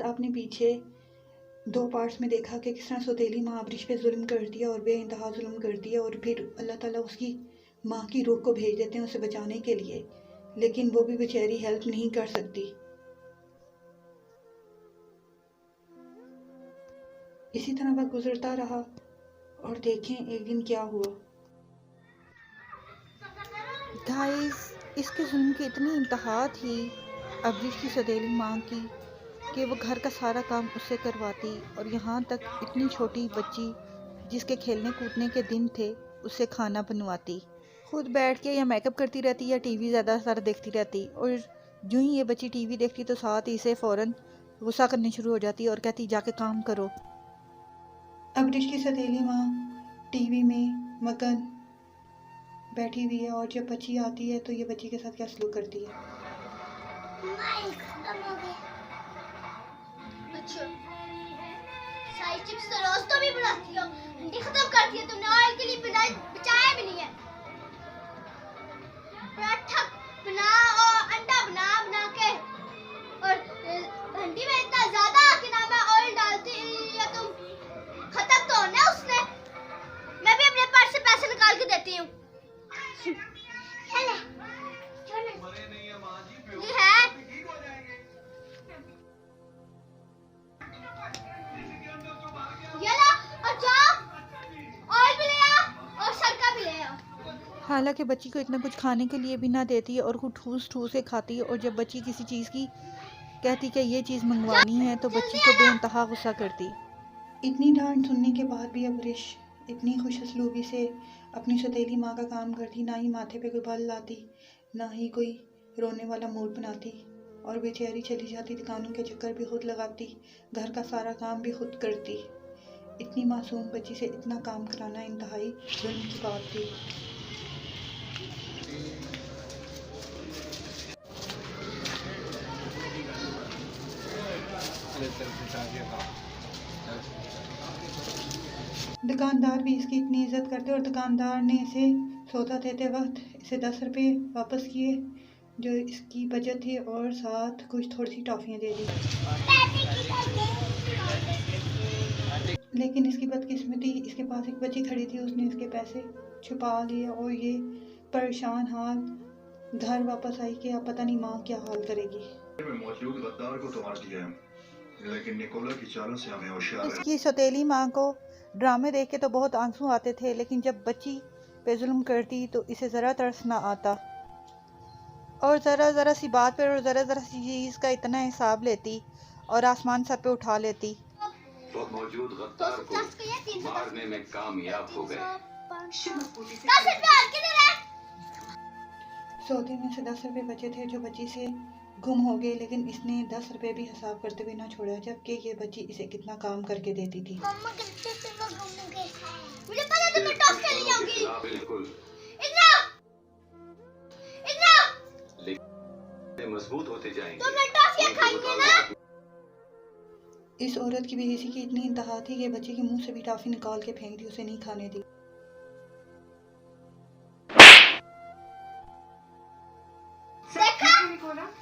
आपने पीछे 2 पार्ट्स में देखा कि किस तरह सौतेली माँ अब्रिश पे जुल्म करती है और बेइंतहा जुल्म करती है, और फिर अल्लाह ताला उसकी माँ की रूह को भेज देते हैं उसे बचाने के लिए, लेकिन वो भी बेचारी हेल्प नहीं कर सकती। इसी तरह वक्त गुजरता रहा और देखें एक दिन क्या हुआ। गाइस, इसके जुल्म की इतनी इंतहा थी अब्रिश की सौतेली माँ की कि वो घर का सारा काम उससे करवाती, और यहाँ तक इतनी छोटी बच्ची जिसके खेलने कूदने के दिन थे उससे खाना बनवाती, खुद बैठ के या मेकअप करती रहती या टीवी ज़्यादा सारा देखती रहती। और जो ही ये बच्ची टीवी देखती तो साथ ही इसे फ़ौरन गुस्सा करनी शुरू हो जाती और कहती जाके काम करो। अब्रिश की सौतेली माँ टीवी में मगन बैठी हुई है और जब बच्ची आती है तो ये बच्ची के साथ क्या सलूक करती है। सारी चिप्स तो रोज तो भी बनाती हो, अंडे खत्म कर दिए तुमने, ऑयल के लिए बचाया भी नहीं है। पराठा बना और अंडा बना बना के, और हंडी में इतना ज्यादा कि ना मैं ऑयल डालती या तुम खत्म तो होना उसने। मैं भी अपने पर्स से पैसे निकाल के देती हूँ। ये है हालांकि बच्ची को इतना कुछ खाने के लिए भी ना देती और खुद ठूस ठूस से खाती, और जब बच्ची किसी चीज़ की कहती कि ये चीज़ मंगवानी है तो बच्ची को बेइंतहा गुस्सा करती। इतनी डांट सुनने के बाद भी अब्रिश इतनी खुश असलूबी से अपनी सौतेली माँ का काम करती, ना ही माथे पे कोई बल लाती, ना ही कोई रोने वाला मूड बनाती, और बेचारी चली जाती, दुकानों के चक्कर भी खुद लगाती, घर का सारा काम भी खुद करती। इतनी मासूम बच्ची से इतना काम कराना इंतहाई जुल्म की बात थी। दुकानदार भी इसकी इतनी इज्जत करते, और दुकानदार ने इसे सौदा देते वक्त इसे 10 रुपये वापस किए जो इसकी बचत थी, और साथ कुछ थोड़ी सी टॉफ़ियाँ दे दी। लेकिन इसकी बदकिस्मती, इसके पास एक बच्ची खड़ी थी, उसने इसके पैसे छुपा लिए और ये परेशान हाल घर वापस आई कि अब पता नहीं माँ क्या हाल करेगी। मौजूद गद्दार को तो मार दिया है, लेकिन निकोला की चालों से हमें होशियार है। इसकी सौतेली माँ को ड्रामे देख के तो बहुत आंसू आते थे, लेकिन जब बच्ची पे जुल्म करती तो इसे ज़रा तरस ना आता, और ज़रा सी बात पर और ज़रा सी चीज़ का इतना हिसाब लेती और आसमान सर पे उठा लेती। वो मौजूद गद्दार को मारने में कामयाब हो गए। सौदे में से 10 रुपये बचे थे जो बच्ची से गुम हो गए, लेकिन इसने 10 रुपये भी हिसाब करते हुए ना छोड़ा, जबकि ये बच्ची इसे कितना काम करके देती थी। मम्मा कहते थे वो गुम गए, मुझे पता था मैं टॉफी ले आऊंगी। बिल्कुल। लेकिन मजबूत होते जाएंगे। तुमने टॉफियां खाएंगे ना? इस औरत की बेइज्जती की इतनी इंतहा थी कि बच्चे के मुंह से भी टॉफी निकाल के फेंक दी, उसे नहीं खाने दी।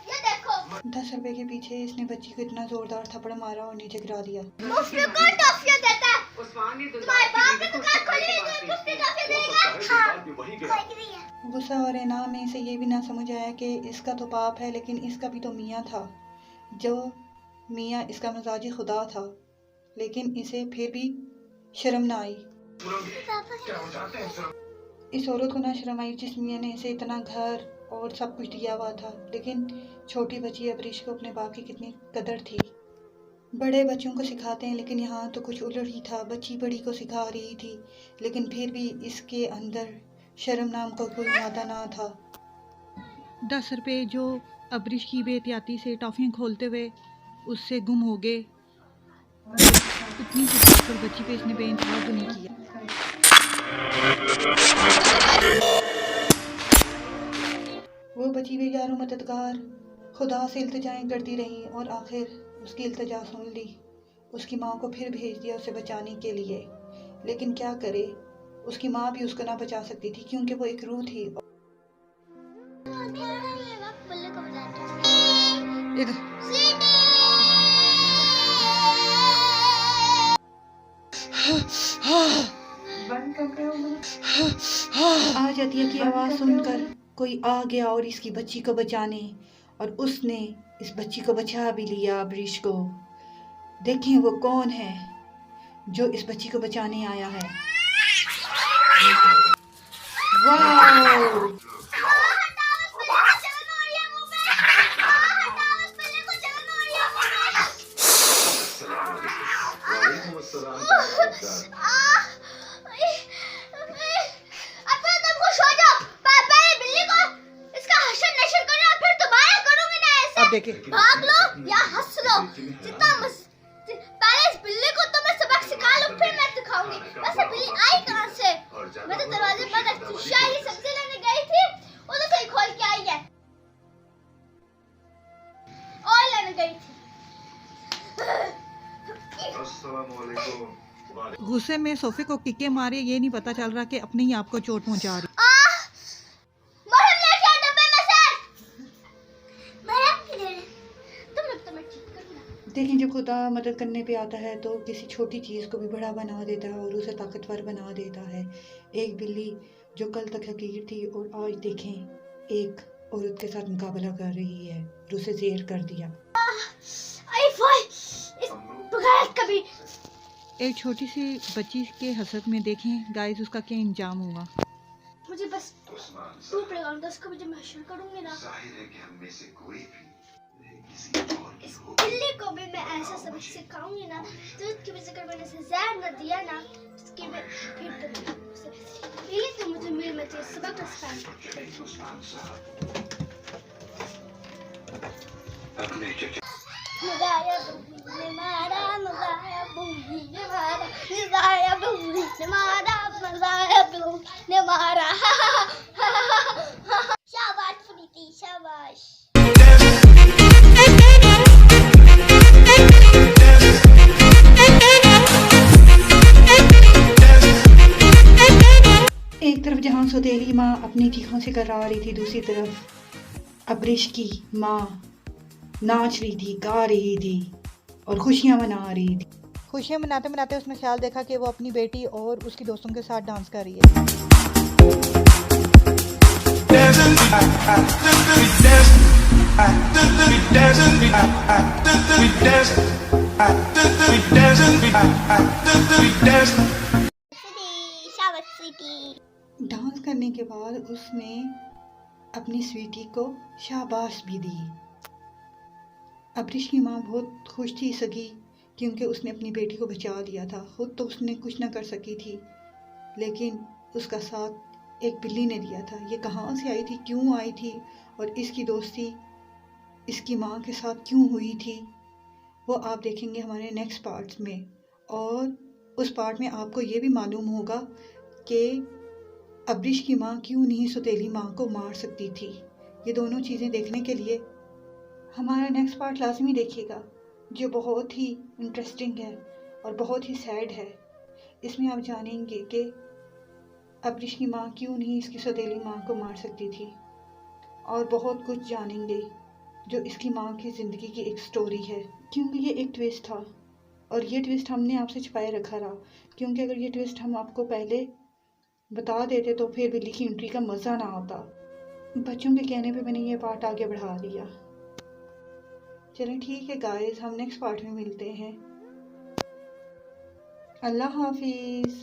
ये देखो 10 रुपए के पीछे इसने बच्ची को इतना जोरदार थप्पड़ मारा और नीचे गिरा दिया। मुफ्त में कौन टॉफियां देता है? तुम्हारे बाप ने दुकान खोली है जो मुफ्त में टॉफियां देगा। गुस्सा और इनाम में इसे ये भी ना समझ आया कि इसका तो बाप है, लेकिन इसका भी तो मियाँ था, जो मियाँ इसका मजाजी खुदा था, लेकिन इसे फिर भी शर्म ना आई। इस औरत को ना शर्म आई जिस मियाँ ने इसे इतना घर और सब कुछ दिया हुआ था, लेकिन छोटी बच्ची अब्रिश को अपने बाप की कितनी कदर थी। बड़े बच्चों को सिखाते हैं, लेकिन यहाँ तो कुछ उलट ही था, बच्ची बड़ी को सिखा रही थी, लेकिन फिर भी इसके अंदर शर्म नाम का कोई मादा ना था। 10 रुपये जो अब्रिश की बेहतियाती से टॉफ़ियाँ खोलते हुए उससे गुम हो गए, इतनी सी बात पर बच्ची पे इसने बेइंतहा जुल्म किया। वो बची बेचारों मददगार खुदा से इल्तिजाएं करती रही, और आखिर उसकी इल्तिजा सुन ली, उसकी माँ को फिर भेज दिया उसे बचाने के लिए। लेकिन क्या करे, उसकी माँ भी उसको ना बचा सकती थी क्योंकि वो एक रूह थी। आ जाती है कि आवाज़ सुनकर कोई आ गया और इसकी बच्ची को बचाने, और उसने इस बच्ची को बचा भी लिया अब्रिश को। देखें वो कौन है जो इस बच्ची को बचाने आया है। वाह! देखे भाग लो या हंस लो, जितना पहले इस बिल्ली को तो मैं सबक सिखा लूं, फिर मैं सिखाऊंगी। वैसे बिल्ली आई कहां से? मैं तो दरवाजे पर रखती, शायद सब्जी लेने गई थी, उधर से ही खोल के आई है, और लेने गई थी। गुस्से में सोफे को किके मारे, ये नहीं पता चल रहा कि अपने ही आपको चोट पहुंचा रही। देखें जब खुदा मदद करने पे आता है तो किसी छोटी चीज़ को भी बड़ा बना देता है और उसे ताकतवर बना देता है। एक बिल्ली जो कल तक हकीर थी और आज देखें एक औरत के साथ मुकाबला कर रही है और उसे ज़ेर कर दिया। कभी एक छोटी सी बच्ची के हसरत में देखें गाइस उसका क्या इंजाम हुआ। मुझे बस तू पड़ेगा, उसको मुझे महशूर करूंगी ना। इस बिल्ली को भी मैं ऐसा सबक सिखाऊंगी ना, दूध की वजह कर मैंने जहर न दिया ना, उसकी मैं फिर बिल्ली तो मुझे मेरे में सबक सिखाएगी। मज़ाया ने मारा, मज़ाया बूढ़ी ने मारा, मज़ाया बूढ़ी ने मारा, मज़ाया बूढ़ी ने मारा। शाबाश प्रीति, शाबाश। एक तरफ जहाँ सौतेली माँ अपनी चीखों से करवा रही थी, दूसरी तरफ अब्रिश की माँ नाच रही थी, गा रही थी और खुशियाँ मना रही थी। खुशियाँ मनाते मनाते उसने ख्याल देखा कि वो अपनी बेटी और उसकी दोस्तों के साथ डांस कर रही है। डांस करने के बाद उसने अपनी स्वीटी को शाबाश भी दी। अब्रिश की माँ बहुत खुश थी सगी, क्योंकि उसने अपनी बेटी को बचा लिया था। खुद तो उसने कुछ ना कर सकी थी, लेकिन उसका साथ एक बिल्ली ने दिया था। ये कहाँ से आई थी, क्यों आई थी और इसकी दोस्ती इसकी माँ के साथ क्यों हुई थी, वो आप देखेंगे हमारे नेक्स्ट पार्ट्स में। और उस पार्ट में आपको ये भी मालूम होगा कि अब्रिश की माँ क्यों नहीं सौतेली माँ को मार सकती थी। ये दोनों चीज़ें देखने के लिए हमारा नेक्स्ट पार्ट लाजमी देखिएगा, जो बहुत ही इंटरेस्टिंग है और बहुत ही सैड है। इसमें आप जानेंगे कि अब्रिश की माँ क्यों नहीं इसकी सौतेली माँ को मार सकती थी, और बहुत कुछ जानेंगे जो इसकी माँ की ज़िंदगी की एक स्टोरी है। क्योंकि ये एक ट्विस्ट था और ये ट्विस्ट हमने आपसे छुपाए रखा रहा, क्योंकि अगर ये ट्विस्ट हम आपको पहले बता देते तो फिर बिल्ली की एंट्री का मज़ा ना आता। बच्चों के कहने पे मैंने ये पार्ट आगे बढ़ा दिया। चलें ठीक है गाइस, हम नेक्स्ट पार्ट में मिलते हैं। अल्लाह हाफिज़।